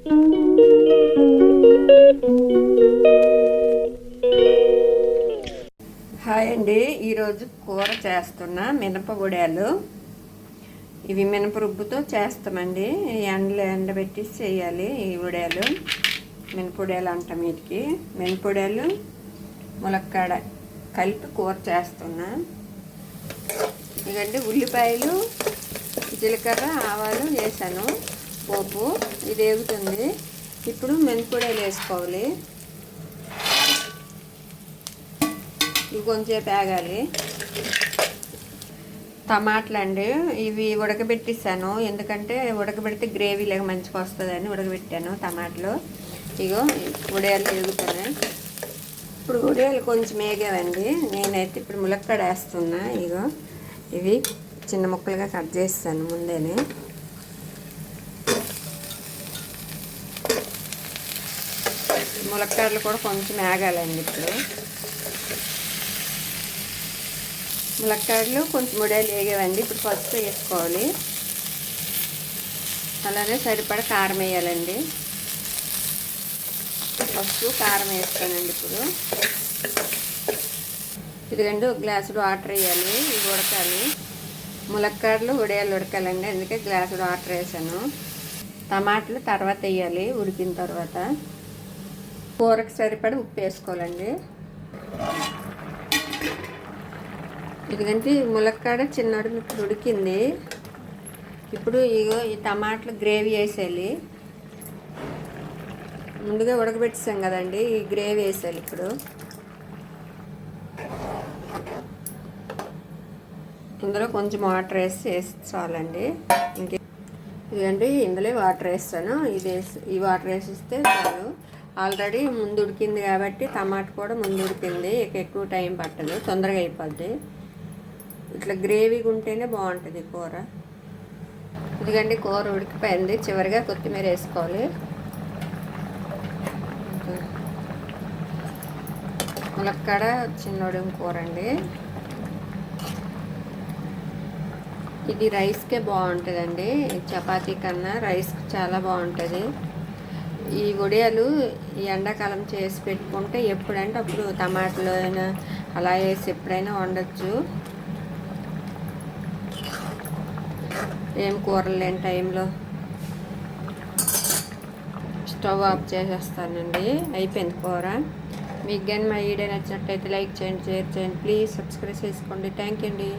Hi అండి, ఈరోజు కూర చేస్తున్నా మినపగుడాలు. ఇవి మినప రుబ్బుతో చేస్తామండి. ఎండబెట్టి చేయాలి ఈ ఉడాలు. మినపొడాలు అంటాం వీటికి. మినపొడాలు ములక్కాడ కలిపి కూర చేస్తున్నా. ఇదండి ఉల్లిపాయలు, జీలకర్ర, ఆవాలు వేసాను పోపు. ఇది వేగుతుంది. ఇప్పుడు మినపొడాలు వేసుకోవాలి. ఇవి కొంచెంసేపు వేగాలి. టమాటాలు అండి, ఇవి ఉడకబెట్టేసాను. ఎందుకంటే ఉడకబెడితే గ్రేవీ లాగా మంచిగా వస్తుందని ఉడకబెట్టాను టమాటాలు. ఇగో ఉడయాలు వేగుతున్నాయి. ఇప్పుడు ఉడయాలు కొంచెం వేగావండి. నేనైతే ఇప్పుడు ములక్కాడ వేస్తున్నా. ఇగో ఇవి చిన్న ముక్కలుగా కట్ చేస్తాను ముందేనే. ములక్కాడలు కూడా కొంచెం వేగాలండి. ఇప్పుడు ములక్కాడలు కొంచెం ఉడయాలు వేగావండి. ఇప్పుడు పసుపు వేసుకోవాలి. అలానే సరిపడా కారం వేయాలండి. పసుపు కారం వేస్తానండి. ఇప్పుడు ఇదిగండి ఒక గ్లాసుడు వాటర్ వేయాలి. ఇవి ఉడకాలి. ములక్కాడలు ఉడయాలు ఉడకాలండి, అందుకే గ్లాసుడు వాటర్ వేసాను. టమాటాలు తర్వాత వేయాలి ఉడికిన తర్వాత. కూరకు సరిపడా ఉప్పు వేసుకోవాలండి. ఇదిగంటే ములక్కాడ చిన్నోడి ఇప్పుడు ఉడికింది. ఇప్పుడు ఇగో ఈ టమాటాలు గ్రేవీ వేసేయాలి. ముందుగా ఉడకబెట్టేసాం కదండి, ఈ గ్రేవీ వేసేయాలి. ఇప్పుడు ఇందులో కొంచెం వాటర్ వేసుకోవాలండి. ఇదండి ఇందులో వాటర్ వేస్తాను. ఈ వాటర్ వేసిస్తే చాలు. ఆల్రెడీ ముందు ఉడికింది కాబట్టి టమాటా కూడా ముందు ఉడికింది. ఎక్కువ టైం పట్టదు, తొందరగా అయిపోద్ది. ఇట్లా గ్రేవీగా ఉంటేనే బాగుంటుంది కూర. ఇదిగండి కూర ఉడికిపోయింది. చివరిగా కొత్తిమీర వేసుకోవాలి. ములక్కాడ చిన్నోడి కూర అండి. ఇది రైస్కే బాగుంటుందండి. చపాతీ కన్నా రైస్కి చాలా బాగుంటుంది. ఈ వడియాలు ఈ ఎండాకాలం చేసి పెట్టుకుంటే ఎప్పుడంటే అప్పుడు టమాటాలు అయినా అలా వేసి ఎప్పుడైనా వండొచ్చు. ఏం కూరలు లేని టైంలో. స్టవ్ ఆఫ్ చేసేస్తానండి. అయిపోయింది కూర. మీకు కానీ మా వీడియో నచ్చినట్టయితే లైక్ చేయండి, షేర్ చేయండి, ప్లీజ్ సబ్స్క్రైబ్ చేసుకోండి. థ్యాంక్ యూ అండి.